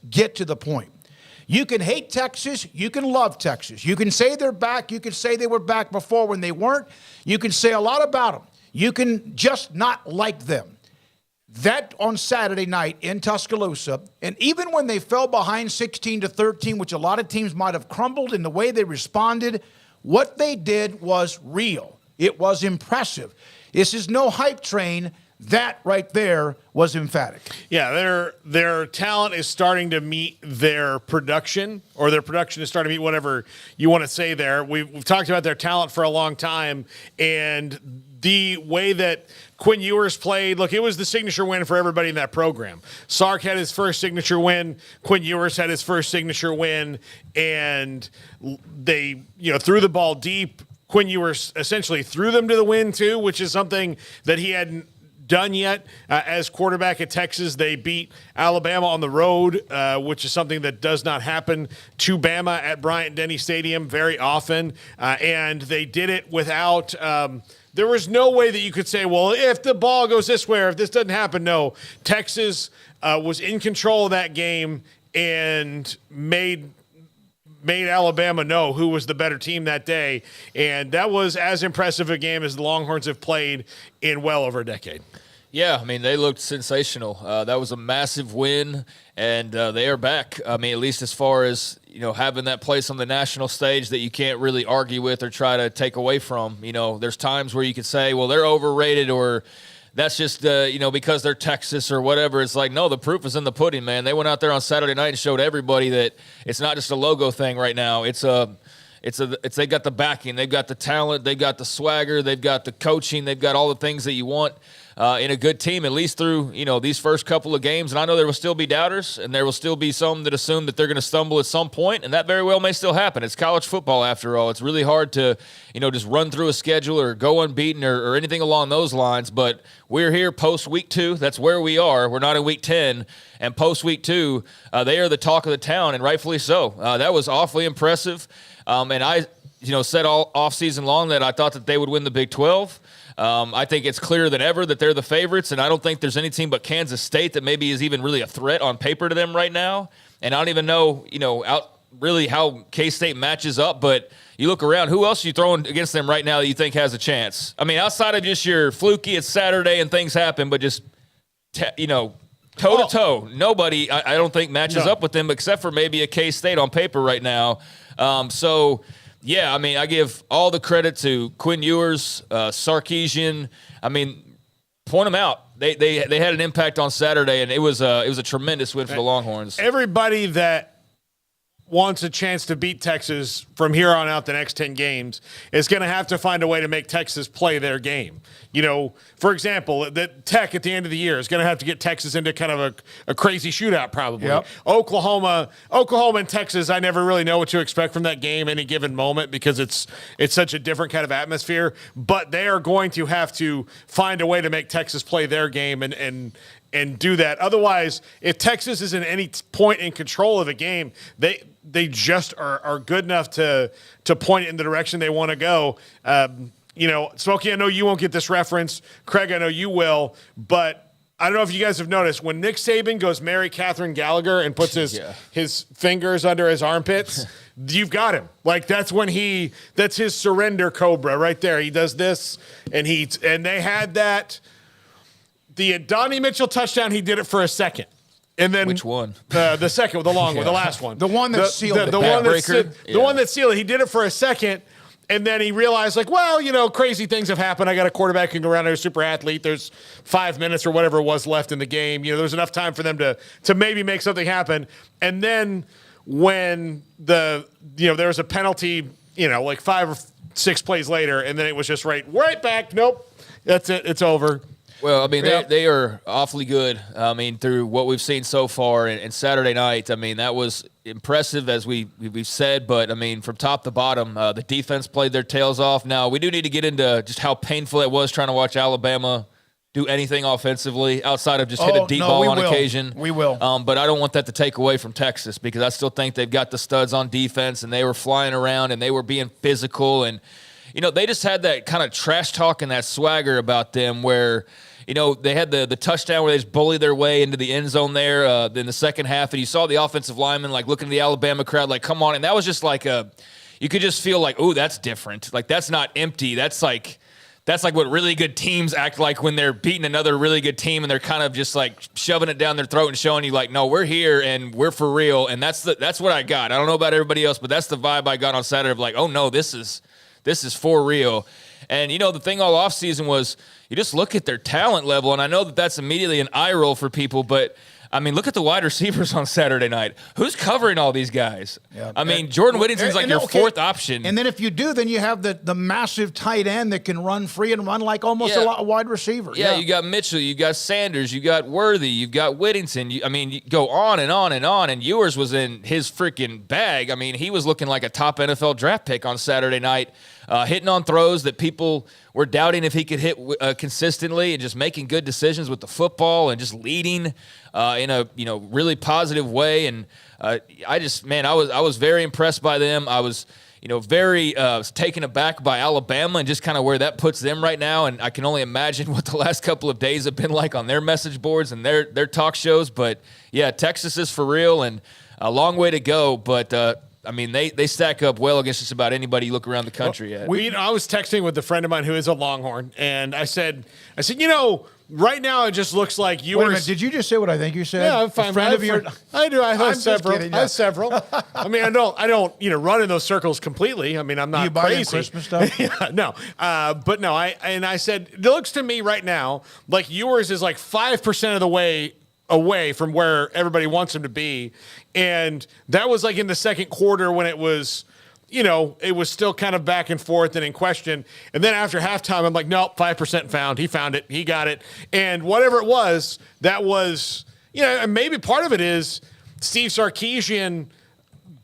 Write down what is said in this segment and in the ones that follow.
get to the point. You can hate Texas. You can love Texas. You can say they're back. You can say they were back before when they weren't. You can say a lot about them. You can just not like them. That on Saturday night in Tuscaloosa, and even when they fell behind 16-13, which a lot of teams might have crumbled in the way they responded, what they did was real. It was impressive. This is no hype train. That right there was emphatic. Yeah, their talent is starting to meet their production, or their production is starting to meet whatever you want to say there. We've talked about their talent for a long time, and the way that Quinn Ewers played, look, it was the signature win for everybody in that program. Sark had his first signature win. Quinn Ewers had his first signature win, and they, threw the ball deep. Quinn Ewers essentially threw them to the win too, which is something that he hadn't done yet as quarterback at Texas. They beat Alabama on the road, which is something that does not happen to Bama at Bryant-Denny Stadium very often, and they did it without there was no way that you could say, well, if the ball goes this way or if this doesn't happen. No, Texas was in control of that game and made Alabama know who was the better team that day, and that was as impressive a game as the Longhorns have played in well over a decade. Yeah, I mean, they looked sensational. That was a massive win, and they are back. I mean, at least as far as, having that place on the national stage that you can't really argue with or try to take away from. There's times where you could say, well, they're overrated, or that's just, because they're Texas or whatever. It's like, no, the proof is in the pudding, man. They went out there on Saturday night and showed everybody that it's not just a logo thing right now. They got the backing, they've got the talent, they've got the swagger, they've got the coaching, they've got all the things that you want in a good team, at least through, these first couple of games. And I know there will still be doubters, and there will still be some that assume that they're going to stumble at some point, and that very well may still happen. It's college football after all. It's really hard to, just run through a schedule or go unbeaten or anything along those lines. But we're here post week 2. That's where we are. We're not in week 10. And post week 2, they are the talk of the town, and rightfully so. That was awfully impressive. And I, said all offseason long that I thought that they would win the Big 12. I think it's clearer than ever that they're the favorites, and I don't think there's any team but Kansas State that maybe is even really a threat on paper to them right now. And I don't even know, really how K-State matches up, but you look around, who else are you throwing against them right now that you think has a chance? I mean, outside of just your fluky, it's Saturday and things happen, but just, toe-to-toe, nobody, I don't think, matches up with them except for maybe a K-State on paper right now. Yeah, I mean, I give all the credit to Quinn Ewers, Sarkisian. I mean, point them out. They had an impact on Saturday, and it was a tremendous win for the Longhorns. Everybody that wants a chance to beat Texas from here on out the next 10 games is going to have to find a way to make Texas play their game. For example, that Tech at the end of the year is going to have to get Texas into kind of a crazy shootout probably. Yep. Oklahoma and Texas, I never really know what to expect from that game any given moment because it's such a different kind of atmosphere. But they are going to have to find a way to make Texas play their game and do that. Otherwise, if Texas is in any point in control of the game, they just are good enough to point it in the direction they want to go. Smokey, I know you won't get this reference. Craig, I know you will. But I don't know if you guys have noticed, when Nick Saban goes Mary Catherine Gallagher and puts his fingers under his armpits, you've got him. Like, that's his surrender cobra right there. He does this, and they had that. The Donnie Mitchell touchdown, he did it for a second. And then which one? The second, the long one, the last one. The one that sealed it. The one that sealed it. He did it for a second, and then he realized, crazy things have happened. I got a quarterback who can go around there, a super athlete. There's 5 minutes or whatever it was left in the game. There's enough time for them to maybe make something happen. And then when there was a penalty, 5 or 6 plays later, and then it was just right back. Nope, that's it. It's over. Well, I mean, they are awfully good. I mean, through what we've seen so far, and Saturday night, I mean, that was impressive, as we've said. But, I mean, from top to bottom, the defense played their tails off. Now, we do need to get into just how painful it was trying to watch Alabama do anything offensively outside of just hit a deep ball on occasion. We will. But I don't want that to take away from Texas because I still think they've got the studs on defense, and they were flying around, and they were being physical. And, they just had that kind of trash talk and that swagger about them where – they had the touchdown where they just bullied their way into the end zone there in the second half, and you saw the offensive lineman like looking at the Alabama crowd like, come on, and that was just like you could just feel like, oh, that's different. Like that's not empty. That's like what really good teams act like when they're beating another really good team and they're kind of just like shoving it down their throat and showing you like, no, we're here and we're for real. And that's what I got. I don't know about everybody else, but that's the vibe I got on Saturday of like, oh no, this is for real. And the thing all offseason was you just look at their talent level, and I know that that's immediately an eye roll for people, but I mean, look at the wide receivers on Saturday night. Who's covering all these guys? Yeah. I mean, Jordan Whittington's like your fourth option. And then if you do, then you have the massive tight end that can run free and run like almost a wide receiver. Yeah, you got Mitchell, you got Sanders, you got Worthy, you've got Whittington. You go on and on and on, and Ewers was in his freaking bag. I mean, he was looking like a top NFL draft pick on Saturday night, hitting on throws that people were doubting if he could hit consistently, and just making good decisions with the football and just leading in a really positive way. And I was very impressed by them. I was very taken aback by Alabama and just kind of where that puts them right now. And I can only imagine what the last couple of days have been like on their message boards and their talk shows. But yeah, Texas is for real and a long way to go. But I mean, they stack up well against just about anybody you look around the country at. I was texting with a friend of mine who is a Longhorn, and I said, right now it just looks like you Wait a minute, did you just say what I think you said? Yeah, I'm fine. Friend of your... I do. I have several. Kidding, yeah. I have several. I mean, I don't run in those circles completely. I mean, I'm not do you buy crazy. Christmas stuff? Yeah, no. But no, I said, it looks to me right now like yours is like 5% of the way away from where everybody wants him to be. And that was like in the second quarter when it was, it was still kind of back and forth and in question. And then after halftime, I'm like, nope, 5% found. He found it. He got it. And whatever it was, that was, and maybe part of it is Steve Sarkisian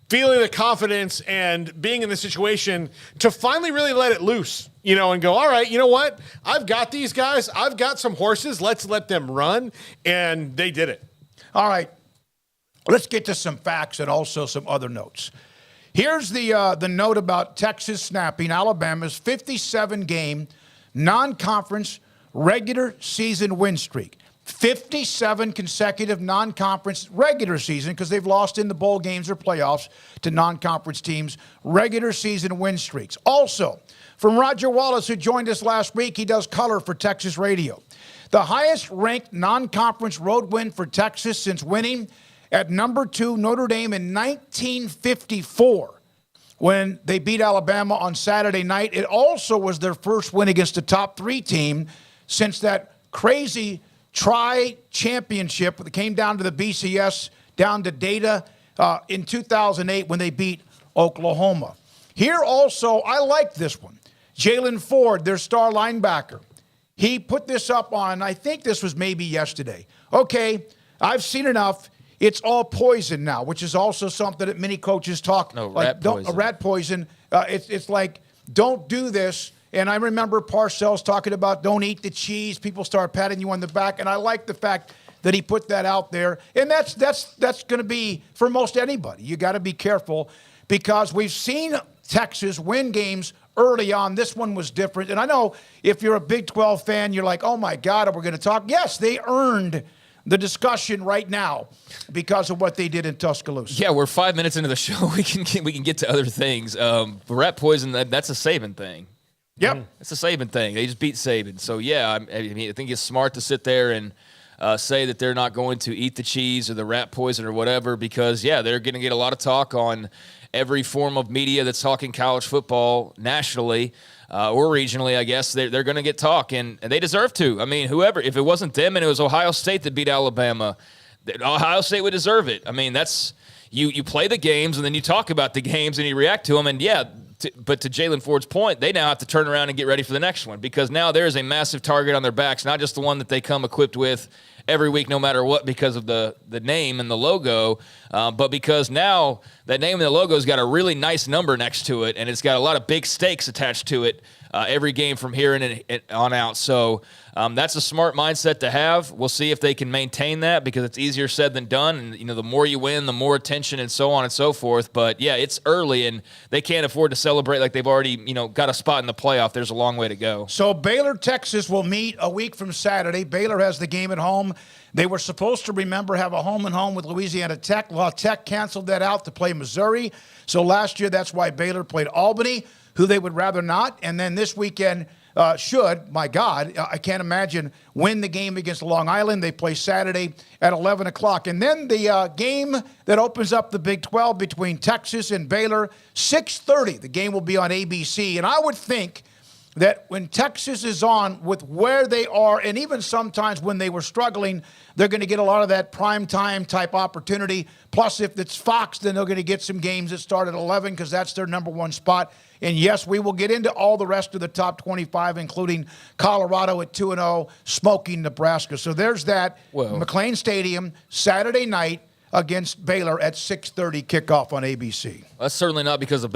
feeling the confidence and being in the situation to finally really let it loose, and go, all right, you know what? I've got these guys. I've got some horses. Let's let them run. And they did it. All right. Let's get to some facts and also some other notes. Here's the note about Texas snapping Alabama's 57-game non-conference regular season win streak. 57 consecutive non-conference regular season, because they've lost in the bowl games or playoffs to non-conference teams, regular season win streaks. Also, from Roger Wallace, who joined us last week, he does color for Texas Radio. The highest ranked non-conference road win for Texas since winning at number 2 Notre Dame in 1954 when they beat Alabama on Saturday night. It also was their first win against a top 3 team since that crazy tri-championship that came down to the BCS, down to Data in 2008 when they beat Oklahoma. Here also, I like this one. Jalen Ford, their star linebacker, he put this up on, I think this was maybe yesterday. Okay, I've seen enough. It's all poison now, which is also something that many coaches talk. No, like, rat poison. It's like, don't do this. And I remember Parcells talking about don't eat the cheese. People start patting you on the back. And I like the fact that he put that out there. And that's going to be for most anybody. You got to be careful because we've seen Texas win games early on. This one was different. And I know if you're a Big 12 fan, you're like, oh, my God, we're going to talk. Yes, they earned the discussion right now because of what they did in Tuscaloosa. Yeah, we're 5 minutes into the show. We can get to other things. Rat poison, that's a Saban thing. Yep. It's a Saban thing. They just beat Saban. So, yeah, I mean, I think it's smart to sit there and say that they're not going to eat the cheese or the rat poison or whatever because, yeah, they're going to get a lot of talk on every form of media that's talking college football nationally or regionally, I guess. They're going to get talk, and they deserve to. I mean, whoever, if it wasn't them and it was Ohio State that beat Alabama, Ohio State would deserve it. I mean, that's you play the games, and then you talk about the games, and you react to them, and, yeah, but to Jalen Ford's point, they now have to turn around and get ready for the next one because now there is a massive target on their backs, not just the one that they come equipped with every week, no matter what, because of the name and the logo, but because now that name and the logo's got a really nice number next to it, and it's got a lot of big stakes attached to it every game from here on out. So that's a smart mindset to have. We'll see if they can maintain that, because it's easier said than done. And, the more you win, the more attention and so on and so forth. But, yeah, it's early, and they can't afford to celebrate like they've already, got a spot in the playoff. There's a long way to go. So Baylor, Texas will meet a week from Saturday. Baylor has the game at home. They were supposed to, have a home-and-home with Louisiana Tech. Well, Tech canceled that out to play Missouri. So last year, that's why Baylor played Albany, who they would rather not. And then this weekend my God, I can't imagine, win the game against Long Island. They play Saturday at 11 o'clock. And then the game that opens up the Big 12 between Texas and Baylor, 6:30. The game will be on ABC. And I would think that when Texas is on with where they are, and even sometimes when they were struggling, they're going to get a lot of that primetime type opportunity. Plus, if it's Fox, then they're going to get some games that start at 11 because that's their number one spot. And yes, we will get into all the rest of the top 25, including Colorado at 2-0, smoking Nebraska. So there's that. McLean Stadium, Saturday night against Baylor at 6:30 kickoff on ABC. That's certainly not because of Baylor.